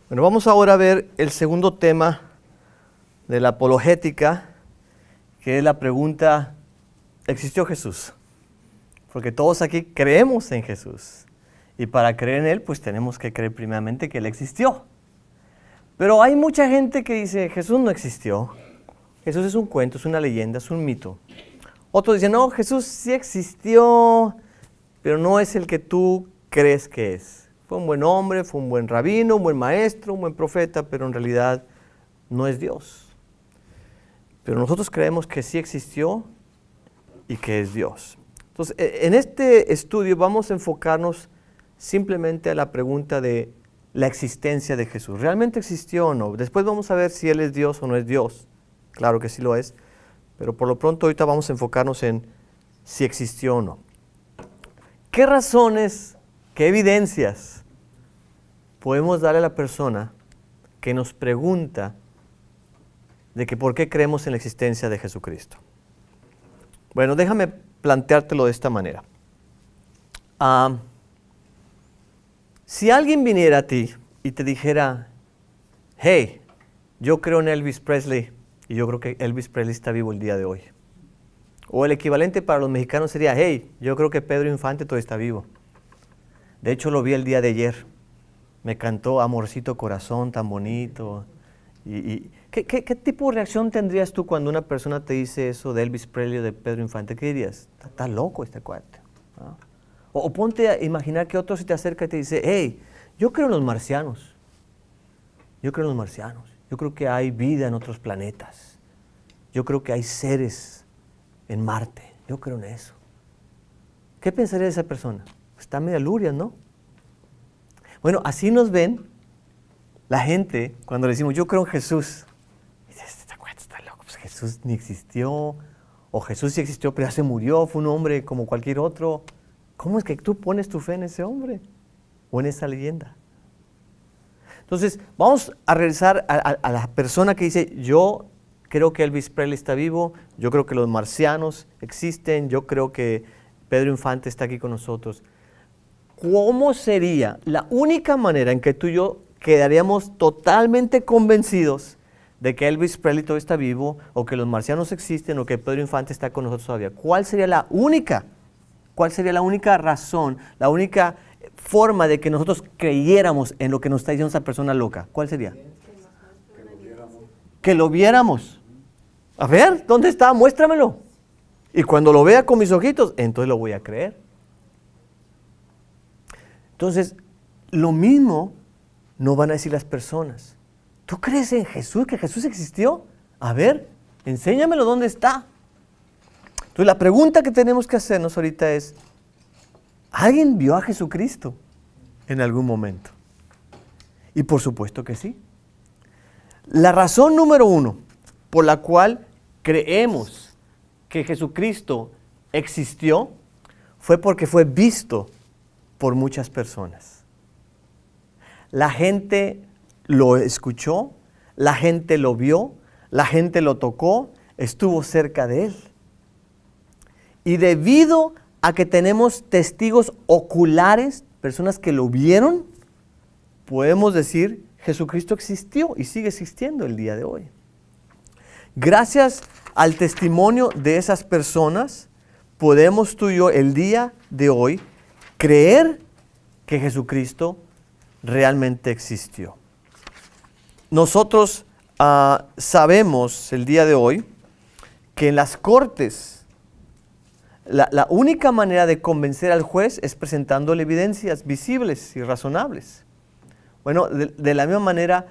Bueno, vamos ahora a ver el segundo tema de la apologética, que es la pregunta, ¿existió Jesús? Porque todos aquí creemos en Jesús. Y para creer en Él, pues tenemos que creer primeramente que Él existió. Pero hay mucha gente que dice, Jesús no existió. Jesús es un cuento, es una leyenda, es un mito. Otros dicen, no, Jesús sí existió, pero no es el que tú crees que es. Fue un buen hombre, fue un buen rabino, un buen maestro, un buen profeta, pero en realidad no es Dios. Pero nosotros creemos que sí existió y que es Dios. Entonces, en este estudio vamos a enfocarnos simplemente a la pregunta de la existencia de Jesús. ¿Realmente existió o no? Después vamos a ver si Él es Dios o no es Dios. Claro que sí lo es, pero por lo pronto ahorita vamos a enfocarnos en si existió o no. ¿Qué razones, qué evidencias podemos darle a la persona que nos pregunta de que por qué creemos en la existencia de Jesucristo? Bueno, déjame planteártelo de esta manera. Si alguien viniera a ti y te dijera, hey, yo creo en Elvis Presley y yo creo que Elvis Presley está vivo el día de hoy. O el equivalente para los mexicanos sería, hey, yo creo que Pedro Infante todavía está vivo. De hecho, lo vi el día de ayer. Me cantó Amorcito Corazón, tan bonito. ¿Qué tipo de reacción tendrías tú cuando una persona te dice eso de Elvis Presley o de Pedro Infante? ¿Qué dirías? Está loco este cuate, ¿no? O ponte a imaginar que otro se te acerca y te dice, hey, yo creo en los marcianos. Yo creo en los marcianos. Yo creo que hay vida en otros planetas. Yo creo que hay seres en Marte. Yo creo en eso. ¿Qué pensaría de esa persona? Está media luria, ¿no? Bueno, así nos ven la gente cuando le decimos, yo creo en Jesús. Y dices, este cuate está loco, pues Jesús ni existió. O Jesús sí existió, pero ya se murió, fue un hombre como cualquier otro. ¿Cómo es que tú pones tu fe en ese hombre? O en esa leyenda. Entonces, vamos a regresar a la persona que dice, yo creo que Elvis Presley está vivo, yo creo que los marcianos existen, yo creo que Pedro Infante está aquí con nosotros. ¿Cómo sería la única manera en que tú y yo quedaríamos totalmente convencidos de que Elvis Presley todavía está vivo, o que los marcianos existen, o que Pedro Infante está con nosotros todavía? ¿Cuál sería la única razón, la única forma de que nosotros creyéramos en lo que nos está diciendo esa persona loca? ¿Cuál sería? Que lo viéramos. A ver, ¿dónde está? Muéstramelo. Y cuando lo vea con mis ojitos, entonces lo voy a creer. Entonces, lo mismo no van a decir las personas. ¿Tú crees en Jesús, que Jesús existió? A ver, enséñamelo, ¿dónde está? Entonces, la pregunta que tenemos que hacernos ahorita es, ¿alguien vio a Jesucristo en algún momento? Y por supuesto que sí. La razón número uno por la cual creemos que Jesucristo existió fue porque fue visto por muchas personas. La gente lo escuchó, la gente lo vio, la gente lo tocó, estuvo cerca de él. Y debido a que tenemos testigos oculares, personas que lo vieron, podemos decir, Jesucristo existió y sigue existiendo el día de hoy. Gracias al testimonio de esas personas, podemos tú y yo el día de hoy creer que Jesucristo realmente existió. Nosotros sabemos el día de hoy que en las cortes la única manera de convencer al juez es presentándole evidencias visibles y razonables. Bueno, de la misma manera,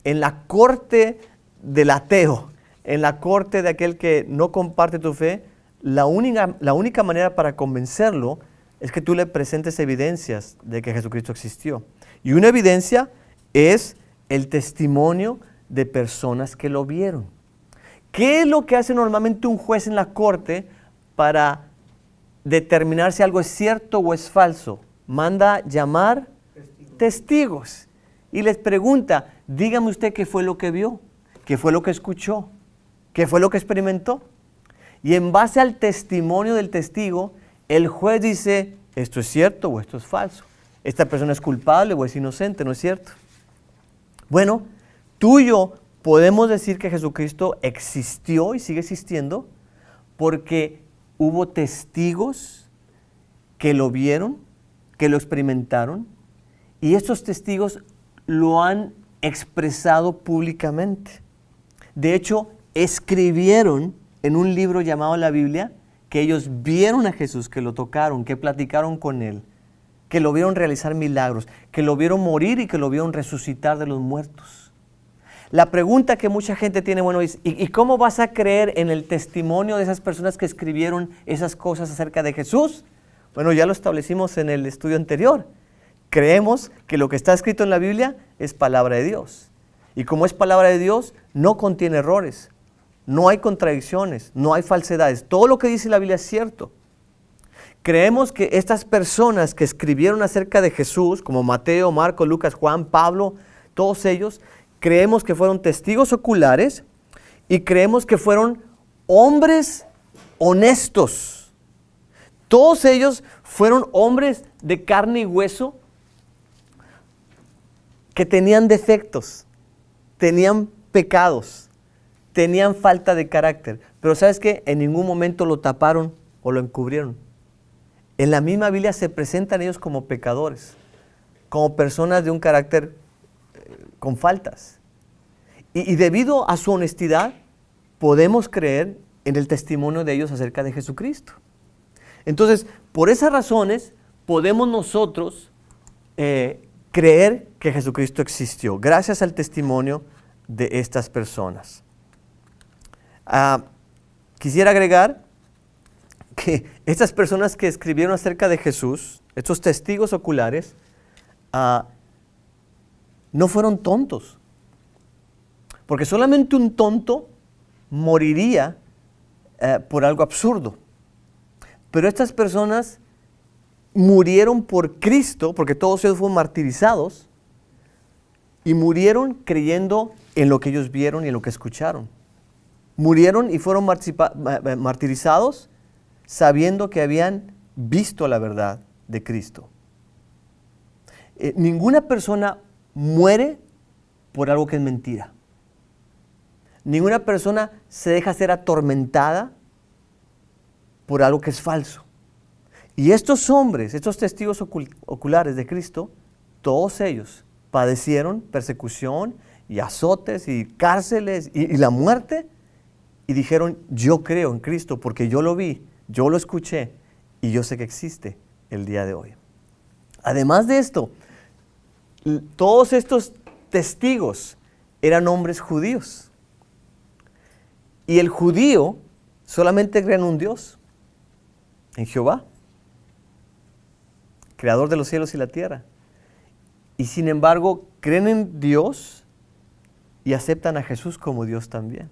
en la corte del ateo, en la corte de aquel que no comparte tu fe, la única manera para convencerlo es que tú le presentes evidencias de que Jesucristo existió. Y una evidencia es el testimonio de personas que lo vieron. ¿Qué es lo que hace normalmente un juez en la corte para determinar si algo es cierto o es falso? Manda llamar testigos y les pregunta, dígame usted qué fue lo que vio, qué fue lo que escuchó, qué fue lo que experimentó. Y en base al testimonio del testigo, el juez dice, esto es cierto o esto es falso. Esta persona es culpable o es inocente, ¿no es cierto? Bueno, tú y yo podemos decir que Jesucristo existió y sigue existiendo porque hubo testigos que lo vieron, que lo experimentaron, y estos testigos lo han expresado públicamente. De hecho, escribieron en un libro llamado la Biblia que ellos vieron a Jesús, que lo tocaron, que platicaron con Él, que lo vieron realizar milagros, que lo vieron morir y que lo vieron resucitar de los muertos. La pregunta que mucha gente tiene, bueno, es, ¿y cómo vas a creer en el testimonio de esas personas que escribieron esas cosas acerca de Jesús? Bueno, ya lo establecimos en el estudio anterior. Creemos que lo que está escrito en la Biblia es palabra de Dios. Y como es palabra de Dios, no contiene errores, no hay contradicciones, no hay falsedades. Todo lo que dice la Biblia es cierto. Creemos que estas personas que escribieron acerca de Jesús, como Mateo, Marco, Lucas, Juan, Pablo, todos ellos, creemos que fueron testigos oculares y creemos que fueron hombres honestos. Todos ellos fueron hombres de carne y hueso que tenían defectos, tenían pecados, tenían falta de carácter. Pero ¿sabes qué? En ningún momento lo taparon o lo encubrieron. En la misma Biblia se presentan ellos como pecadores, como personas de un carácter con faltas. Y debido a su honestidad, podemos creer en el testimonio de ellos acerca de Jesucristo. Entonces, por esas razones, podemos nosotros creer que Jesucristo existió, gracias al testimonio de estas personas. Quisiera agregar que estas personas que escribieron acerca de Jesús, estos testigos oculares, no fueron tontos. Porque solamente un tonto moriría por algo absurdo. Pero estas personas murieron por Cristo, porque todos ellos fueron martirizados, y murieron creyendo en lo que ellos vieron y en lo que escucharon. Murieron y fueron martirizados sabiendo que habían visto la verdad de Cristo. Ninguna persona muere por algo que es mentira. Ninguna persona se deja ser atormentada por algo que es falso. Y estos hombres, estos testigos oculares de Cristo, todos ellos padecieron persecución y azotes y cárceles y la muerte, y dijeron, yo creo en Cristo porque yo lo vi, yo lo escuché y yo sé que existe el día de hoy. Además de esto, todos estos testigos eran hombres judíos. Y el judío solamente cree en un Dios, en Jehová, creador de los cielos y la tierra. Y sin embargo, creen en Dios y aceptan a Jesús como Dios también.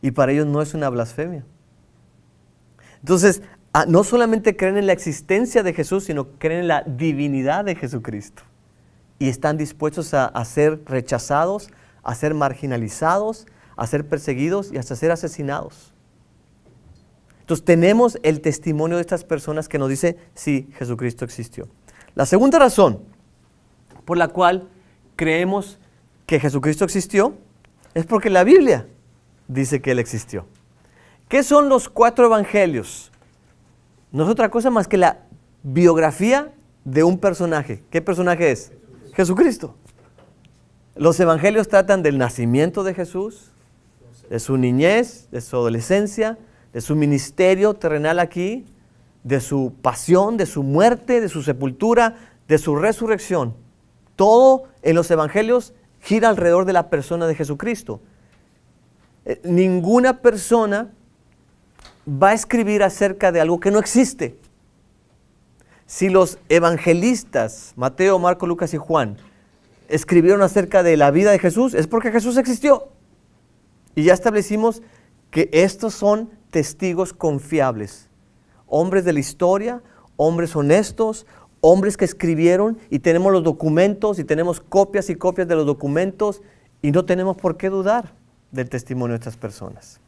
Y para ellos no es una blasfemia. Entonces, no solamente creen en la existencia de Jesús, sino creen en la divinidad de Jesucristo. Y están dispuestos a ser rechazados, a ser marginalizados, a ser perseguidos y hasta ser asesinados. Entonces tenemos el testimonio de estas personas que nos dice, sí, Jesucristo existió. La segunda razón por la cual creemos que Jesucristo existió es porque la Biblia dice que Él existió. ¿Qué son los 4 evangelios? No es otra cosa más que la biografía de un personaje. ¿Qué personaje es? Jesucristo. Los evangelios tratan del nacimiento de Jesús, de su niñez, de su adolescencia, de su ministerio terrenal aquí, de su pasión, de su muerte, de su sepultura, de su resurrección. Todo en los evangelios gira alrededor de la persona de Jesucristo. Ninguna persona va a escribir acerca de algo que no existe. Si los evangelistas, Mateo, Marco, Lucas y Juan, escribieron acerca de la vida de Jesús, es porque Jesús existió. Y ya establecimos que estos son testigos confiables. Hombres de la historia, hombres honestos, hombres que escribieron y tenemos los documentos y tenemos copias y copias de los documentos y no tenemos por qué dudar del testimonio de estas personas.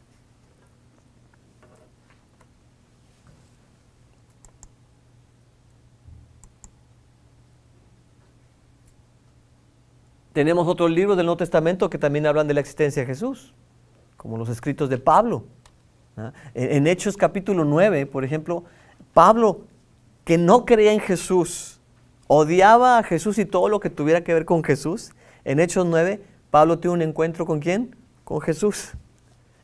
Tenemos otros libros del Nuevo Testamento que también hablan de la existencia de Jesús, como los escritos de Pablo. En Hechos capítulo 9, por ejemplo, Pablo, que no creía en Jesús, odiaba a Jesús y todo lo que tuviera que ver con Jesús. En Hechos 9, Pablo tiene un encuentro ¿con quién? Con Jesús.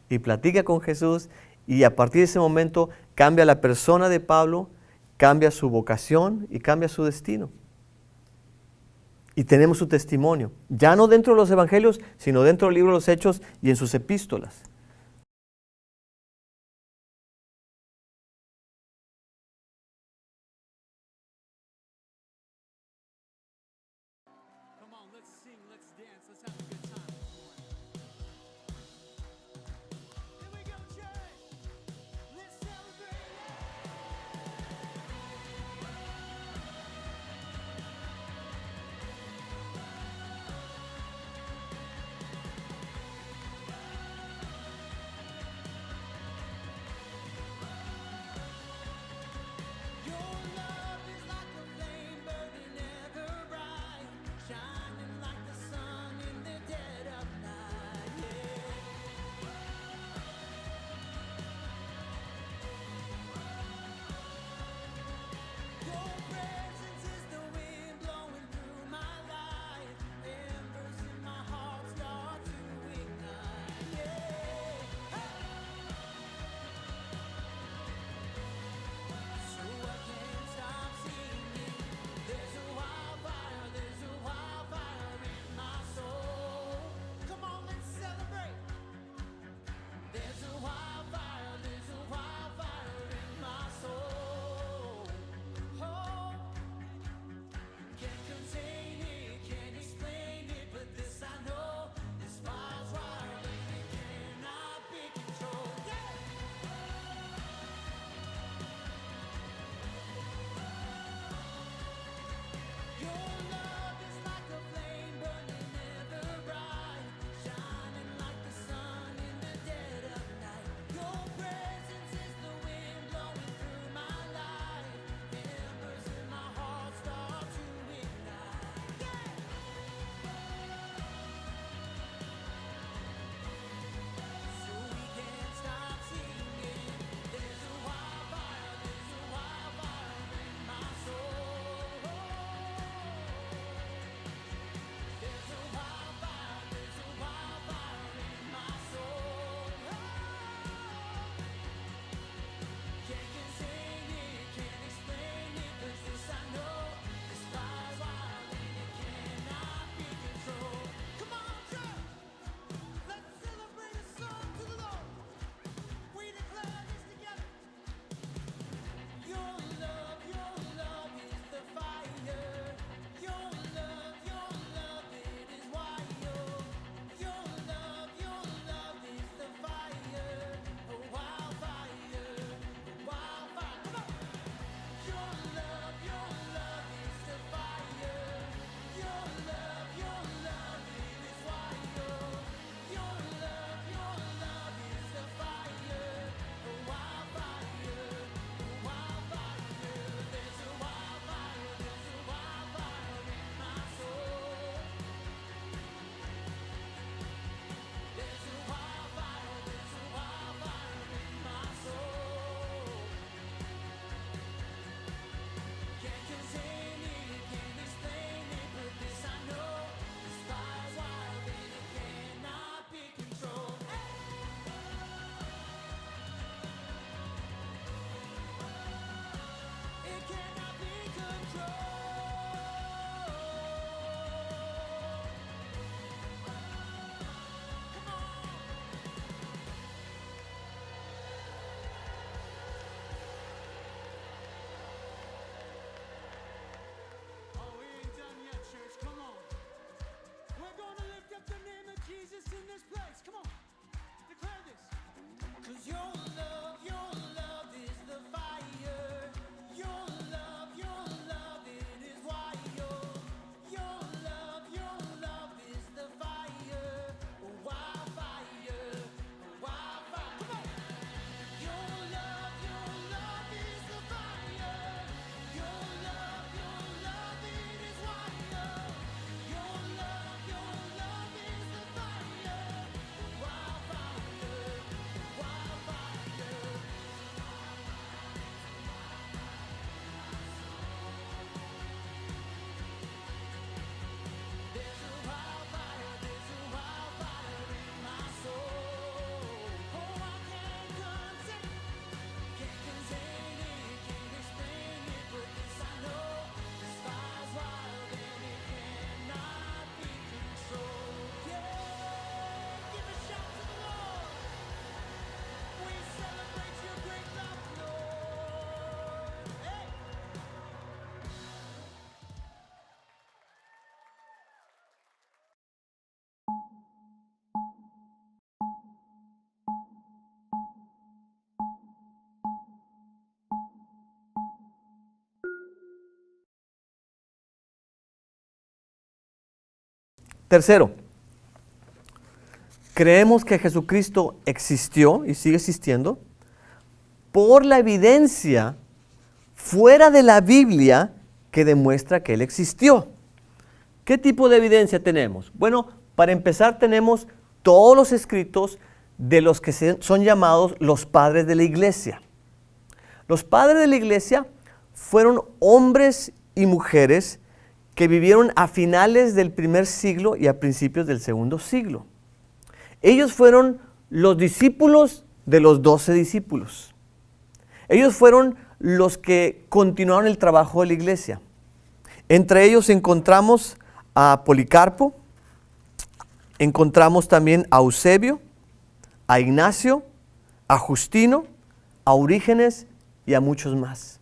Y platica con Jesús, y a partir de ese momento cambia la persona de Pablo, cambia su vocación y cambia su destino. Y tenemos su testimonio, ya no dentro de los evangelios, sino dentro del libro de los Hechos y en sus epístolas. Tercero, creemos que Jesucristo existió y sigue existiendo por la evidencia fuera de la Biblia que demuestra que Él existió. ¿Qué tipo de evidencia tenemos? Bueno, para empezar tenemos todos los escritos de los que son llamados los padres de la iglesia. Los padres de la iglesia fueron hombres y mujeres que vivieron a finales del primer siglo y a principios del segundo siglo. Ellos fueron los discípulos de los 12 discípulos. Ellos fueron los que continuaron el trabajo de la iglesia. Entre ellos encontramos a Policarpo, encontramos también a Eusebio, a Ignacio, a Justino, a Orígenes y a muchos más.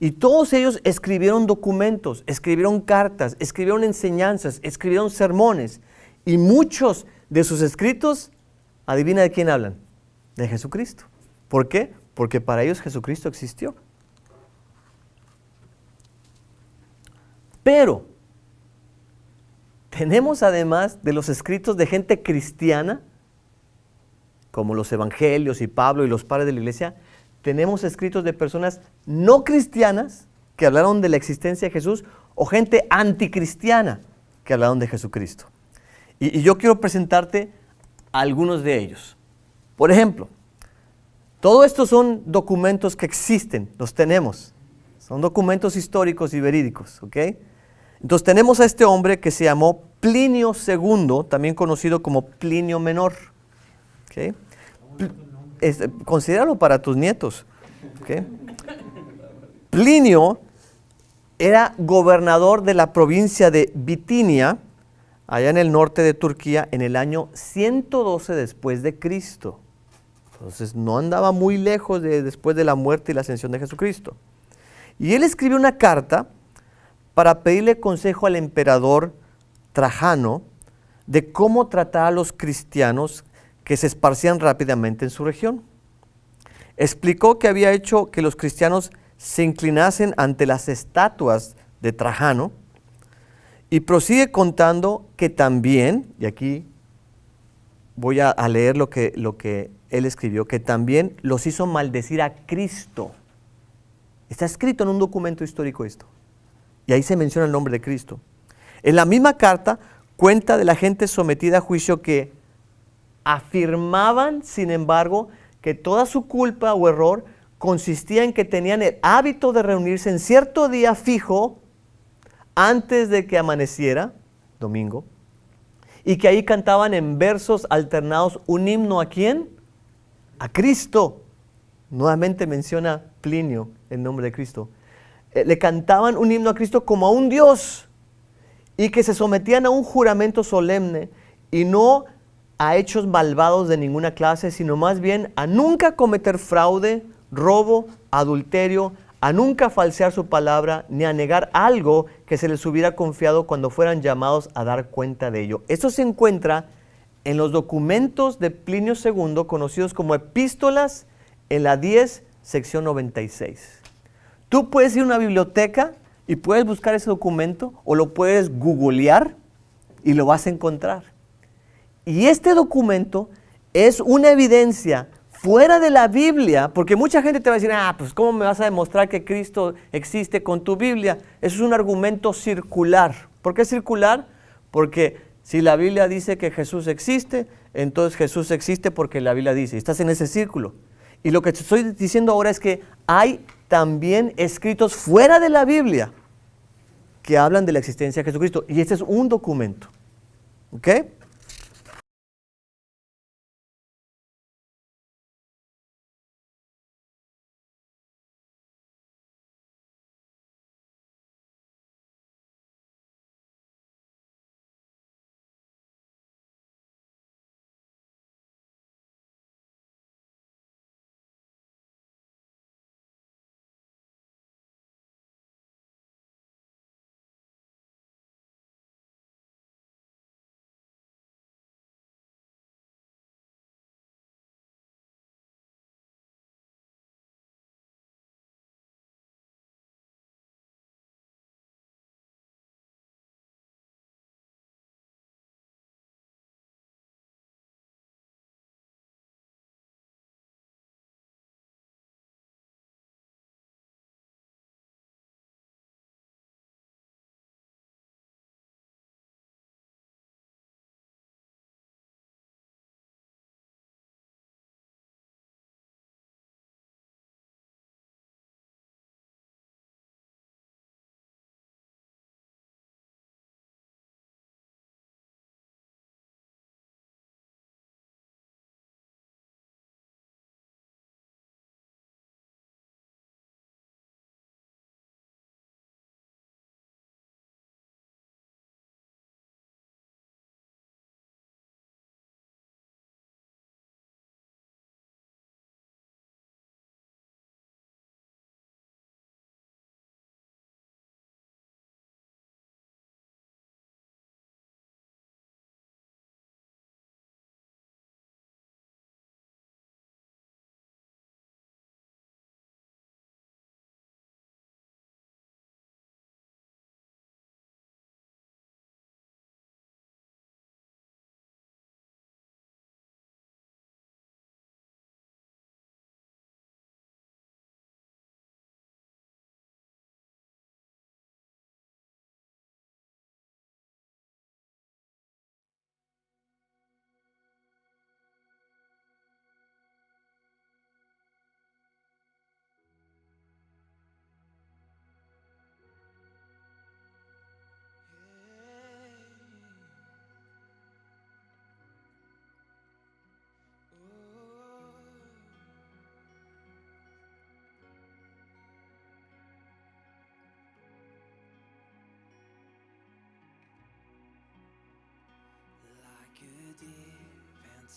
Y todos ellos escribieron documentos, escribieron cartas, escribieron enseñanzas, escribieron sermones. Y muchos de sus escritos, adivina de quién hablan, de Jesucristo. ¿Por qué? Porque para ellos Jesucristo existió. Pero tenemos además de los escritos de gente cristiana, como los evangelios y Pablo y los padres de la iglesia, tenemos escritos de personas no cristianas que hablaron de la existencia de Jesús o gente anticristiana que hablaron de Jesucristo. Y yo quiero presentarte algunos de ellos. Por ejemplo, todo esto son documentos que existen, los tenemos. Son documentos históricos y verídicos, ¿ok? Entonces tenemos a este hombre que se llamó Plinio II, también conocido como Plinio Menor. ¿Okay? Considéralo para tus nietos. ¿Okay? Plinio era gobernador de la provincia de Bitinia, allá en el norte de Turquía, en el año 112 después de Cristo. Entonces no andaba muy lejos después de la muerte y la ascensión de Jesucristo. Y él escribió una carta para pedirle consejo al emperador Trajano de cómo tratar a los cristianos que se esparcían rápidamente en su región. Explicó que había hecho que los cristianos se inclinasen ante las estatuas de Trajano y prosigue contando que también, y aquí voy a leer lo que él escribió, que también los hizo maldecir a Cristo. Está escrito en un documento histórico esto. Y ahí se menciona el nombre de Cristo. En la misma carta cuenta de la gente sometida a juicio que afirmaban, sin embargo, que toda su culpa o error consistía en que tenían el hábito de reunirse en cierto día fijo antes de que amaneciera, domingo, y que ahí cantaban en versos alternados un himno ¿a quién? A Cristo. Nuevamente menciona Plinio el nombre de Cristo. Le cantaban un himno a Cristo como a un Dios y que se sometían a un juramento solemne y no a hechos malvados de ninguna clase, sino más bien a nunca cometer fraude, robo, adulterio, a nunca falsear su palabra, ni a negar algo que se les hubiera confiado cuando fueran llamados a dar cuenta de ello. Esto se encuentra en los documentos de Plinio II, conocidos como epístolas, en la 10, sección 96. Tú puedes ir a una biblioteca y puedes buscar ese documento o lo puedes googlear y lo vas a encontrar. Y este documento es una evidencia fuera de la Biblia, porque mucha gente te va a decir, pues ¿cómo me vas a demostrar que Cristo existe con tu Biblia? Eso es un argumento circular. ¿Por qué circular? Porque si la Biblia dice que Jesús existe, entonces Jesús existe porque la Biblia dice. Estás en ese círculo. Y lo que te estoy diciendo ahora es que hay también escritos fuera de la Biblia que hablan de la existencia de Jesucristo. Y este es un documento. ¿Ok?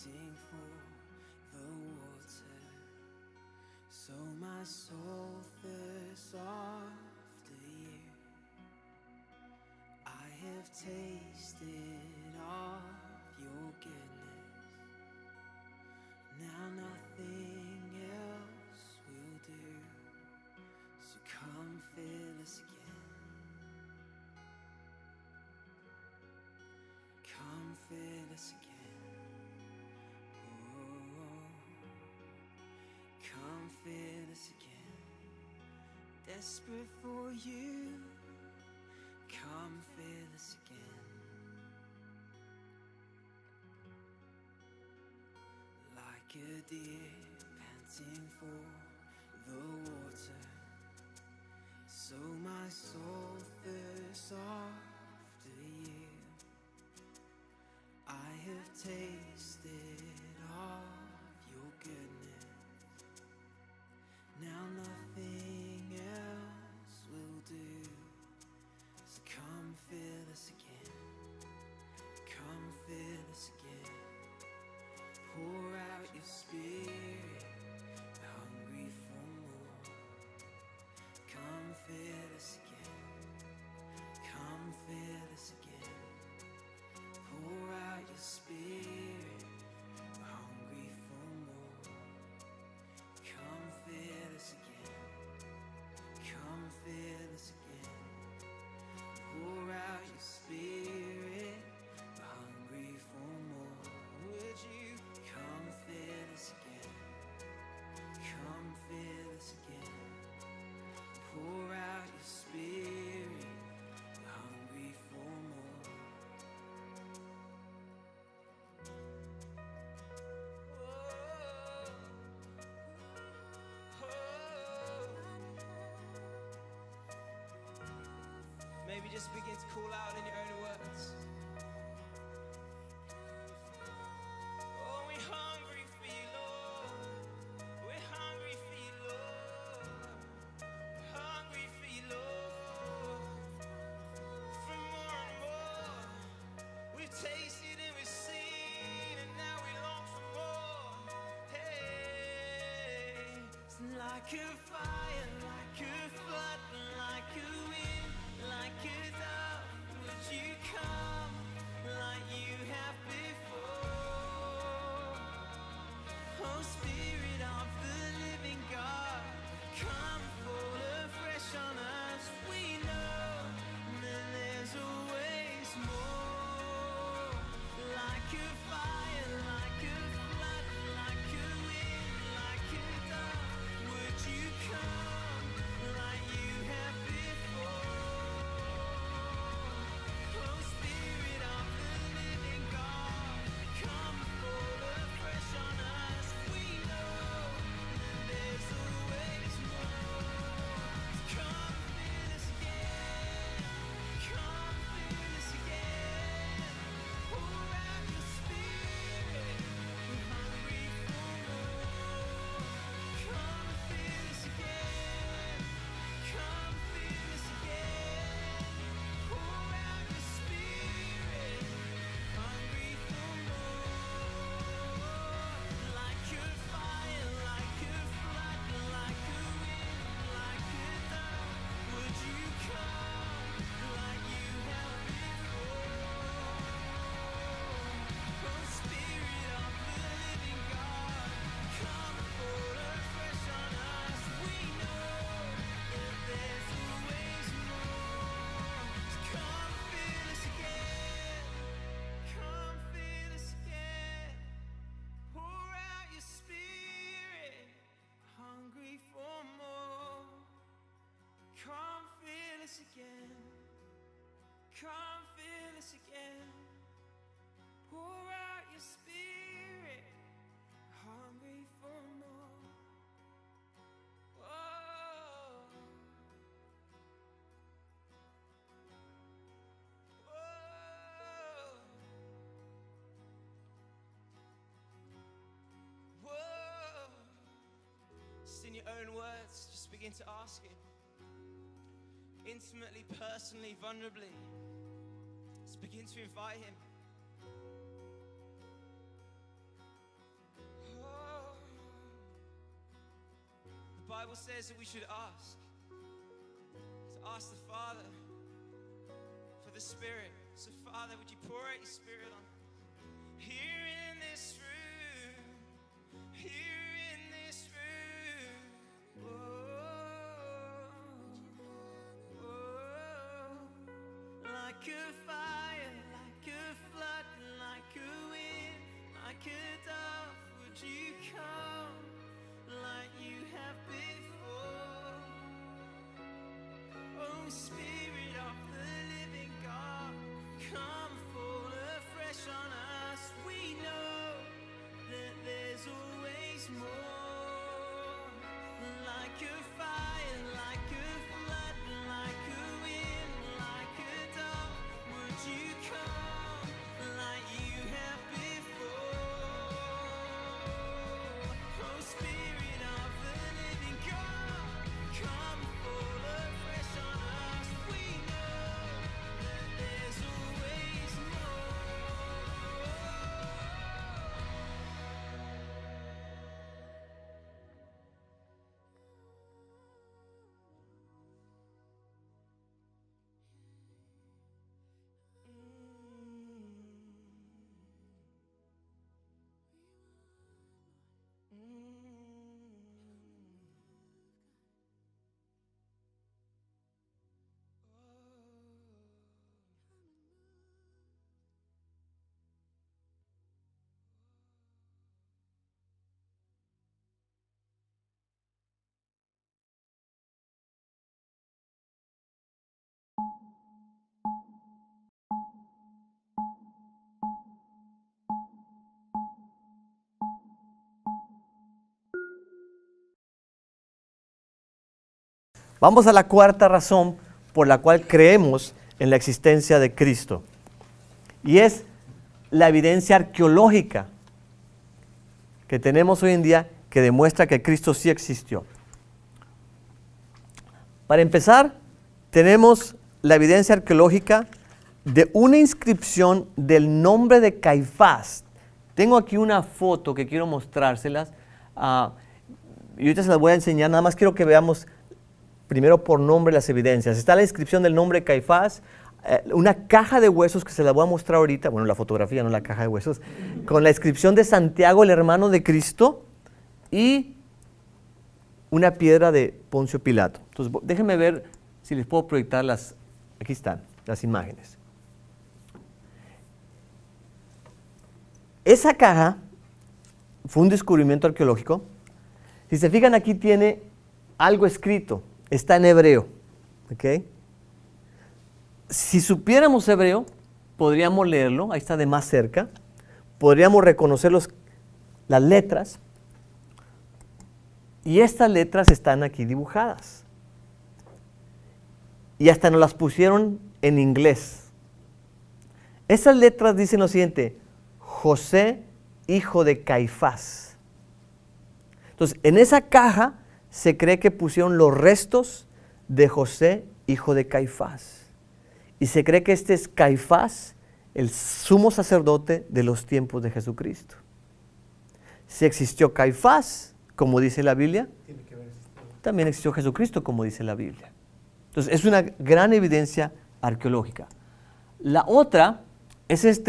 panting for the water. So my soul thirsts after you. I have tasted of your goodness. Now nothing else will do. So come fill us again. Come fill us again. Oh, come fill us again. Desperate for you. Come fill us again. Like a deer panting for the water, so my soul thirsts after you. I have tasted of your goodness. Now nothing else will do. So come fill us again. Come fill us again. Pour out your spirit. We're hungry for more. Come fill us again. Come fill us again. Pour out your spirit. We're hungry for more. Come fill us again. Come fill us again. Pour out your spirit. We're hungry for more. Would you come fill us again? Come fill us again. Pour out your spirit. We're hungry for more. Maybe just begin to call out in your own words. Oh, we're hungry for you, Lord. We're hungry for you, Lord. Hungry for you, Lord. For more and more. We've tasted and we've seen, and now we long for more. Hey, it's like a fire, like a flood, like a wind, like a dove. Would you come like you have before? Oh, Spirit of the living God, come fall afresh on us. We know that there's always more. Like a fire, like a flood, like a wind, like a dove. Would you come like you have before? Oh, Spirit of the living God, come fall afresh on us. We know that there's always more. Come fill us again. Come fill us again. Pour out your spirit. We're hungry for more. Come fill us again. Come fill us again. Pour out your spirit. Hungry for more. Like a fire, like a flood, like a wind, like a dove. Would you come like you have before? Oh, Spirit of the living God, come fall afresh on us. We know that there's always more. So come fill us again. Come fill us again. Pour out your spirit. Hungry for more. Come fill us again. Come fill us again. Pour out your spirit. Hungry for more. Whoa. Whoa. Whoa. Just in your own words, just begin to ask Him. Intimately, personally, vulnerably. Just begin to invite Him. Bible says that we should ask. To ask the Father for the Spirit. So Father, would you pour out your Spirit on here in this room, here in this room. Oh, oh, like a fire, like a flood, like a wind, like a dove, would you come like you have before? Oh, Spirit of the living God, come fall afresh on us. We know that there's always more. Like a fire, like a flood, like a wind, like a dove, would you come like you have before? Oh, Spirit of the living God, come fall afresh on us. We know that there's always more. Vamos a la cuarta razón por la cual creemos en la existencia de Cristo. Y es la evidencia arqueológica que tenemos hoy en día que demuestra que Cristo sí existió. Para empezar, tenemos la evidencia arqueológica de una inscripción del nombre de Caifás. Tengo aquí una foto que quiero mostrárselas. Y ahorita se las voy a enseñar. Nada más quiero que veamos primero por nombre las evidencias. Está la inscripción del nombre de Caifás, una caja de huesos que se la voy a mostrar ahorita, bueno, la fotografía, no la caja de huesos, con la inscripción de Santiago, el hermano de Cristo, y una piedra de Poncio Pilato. Entonces, déjenme ver si les puedo proyectar las, aquí están, las imágenes. Esa caja fue un descubrimiento arqueológico. Si se fijan, aquí tiene algo escrito. Está en hebreo, ¿ok? Si supiéramos hebreo, podríamos leerlo, ahí está de más cerca, podríamos reconocer las letras, y estas letras están aquí dibujadas. Y hasta nos las pusieron en inglés. Esas letras dicen lo siguiente: José, hijo de Caifás. Entonces, en esa caja se cree que pusieron los restos de José, hijo de Caifás. Y se cree que este es Caifás, el sumo sacerdote de los tiempos de Jesucristo. Si existió Caifás, como dice la Biblia, también existió Jesucristo, como dice la Biblia. Entonces, es una gran evidencia arqueológica. La otra es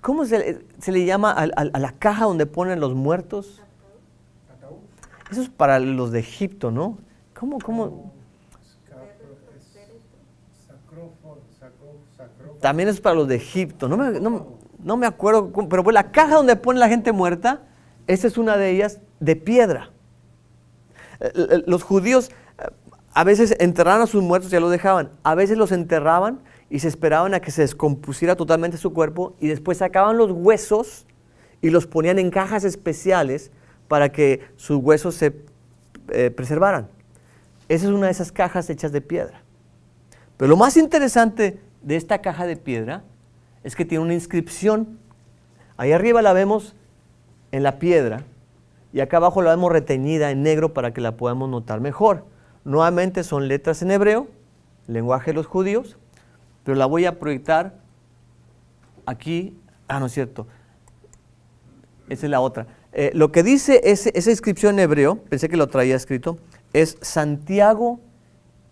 ¿cómo se le llama a la caja donde ponen los muertos? Eso es para los de Egipto, ¿no? ¿Cómo? También es para los de Egipto. No me acuerdo, pero pues la caja donde pone la gente muerta, esa es una de ellas de piedra. Los judíos a veces enterraban a sus muertos y ya los dejaban. A veces los enterraban y se esperaban a que se descompusiera totalmente su cuerpo y después sacaban los huesos y los ponían en cajas especiales para que sus huesos se preservaran. Esa es una de esas cajas hechas de piedra. Pero lo más interesante de esta caja de piedra es que tiene una inscripción. Ahí arriba la vemos en la piedra y acá abajo la vemos reteñida en negro para que la podamos notar mejor. Nuevamente son letras en hebreo, lenguaje de los judíos, pero la voy a proyectar aquí. No es cierto. Esa es la otra. Lo que dice esa inscripción en hebreo, pensé que lo traía escrito, es Santiago,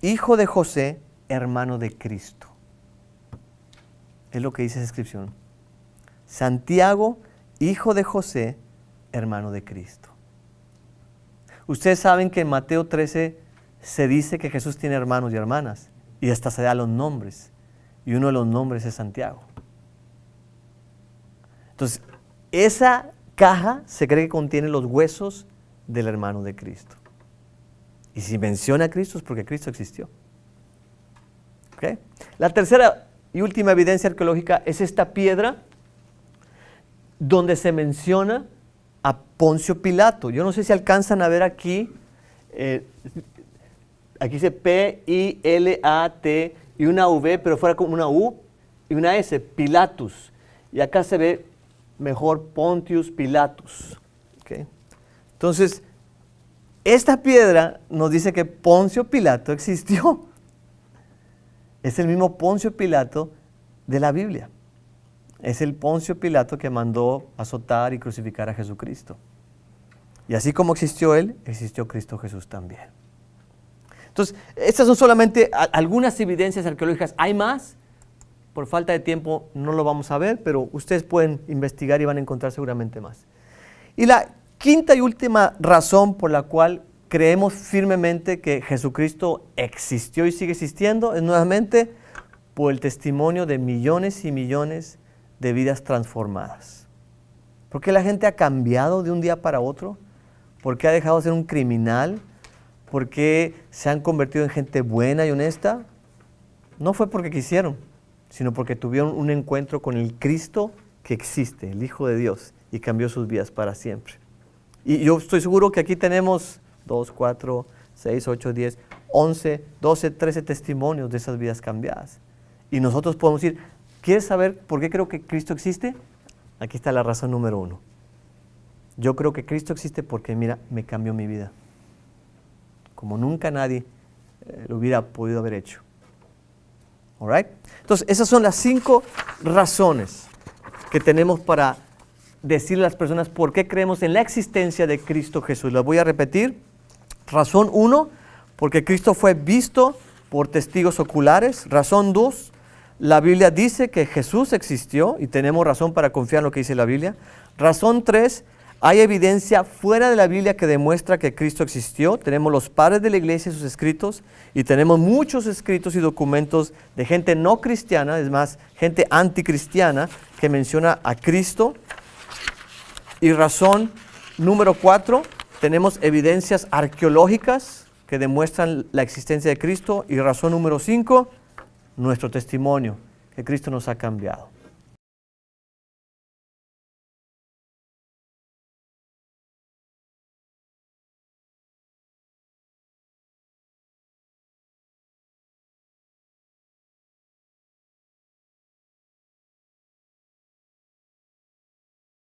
hijo de José, hermano de Cristo. Es lo que dice esa inscripción. Santiago, hijo de José, hermano de Cristo. Ustedes saben que en Mateo 13 se dice que Jesús tiene hermanos y hermanas, y hasta se da los nombres, y uno de los nombres es Santiago. Entonces, esa caja se cree que contiene los huesos del hermano de Cristo. Y si menciona a Cristo es porque Cristo existió. ¿Okay? La tercera y última evidencia arqueológica es esta piedra donde se menciona a Poncio Pilato. Yo no sé si alcanzan a ver aquí, aquí dice P-I-L-A-T y una V, pero fuera como una U y una S, Pilatus. Y acá se ve mejor Pontius Pilatus. ¿Okay? Entonces, esta piedra nos dice que Poncio Pilato existió. Es el mismo Poncio Pilato de la Biblia. Es el Poncio Pilato que mandó azotar y crucificar a Jesucristo. Y así como existió él, existió Cristo Jesús también. Entonces, estas son solamente algunas evidencias arqueológicas. ¿Hay más? Por falta de tiempo no lo vamos a ver, pero ustedes pueden investigar y van a encontrar seguramente más. Y la quinta y última razón por la cual creemos firmemente que Jesucristo existió y sigue existiendo es nuevamente por el testimonio de millones y millones de vidas transformadas. ¿Por qué la gente ha cambiado de un día para otro? ¿Por qué ha dejado de ser un criminal? ¿Por qué se han convertido en gente buena y honesta? No fue porque quisieron, sino porque tuvieron un encuentro con el Cristo que existe, el Hijo de Dios, y cambió sus vidas para siempre. Y yo estoy seguro que aquí tenemos 2, 4, 6, 8, 10, 11, 12, 13 testimonios de esas vidas cambiadas. Y nosotros podemos decir, ¿quieres saber por qué creo que Cristo existe? Aquí está la razón número 1. Yo creo que Cristo existe porque, mira, me cambió mi vida. Como nunca nadie lo hubiera podido haber hecho. All right? Entonces, esas son las 5 razones que tenemos para decirle a las personas por qué creemos en la existencia de Cristo Jesús. Las voy a repetir. Razón 1, porque Cristo fue visto por testigos oculares. Razón 2, la Biblia dice que Jesús existió y tenemos razón para confiar en lo que dice la Biblia. Razón 3, hay evidencia fuera de la Biblia que demuestra que Cristo existió. Tenemos los padres de la iglesia y sus escritos, y tenemos muchos escritos y documentos de gente no cristiana, es más, gente anticristiana que menciona a Cristo. Y razón número 4, tenemos evidencias arqueológicas que demuestran la existencia de Cristo. Y razón número 5, nuestro testimonio, que Cristo nos ha cambiado.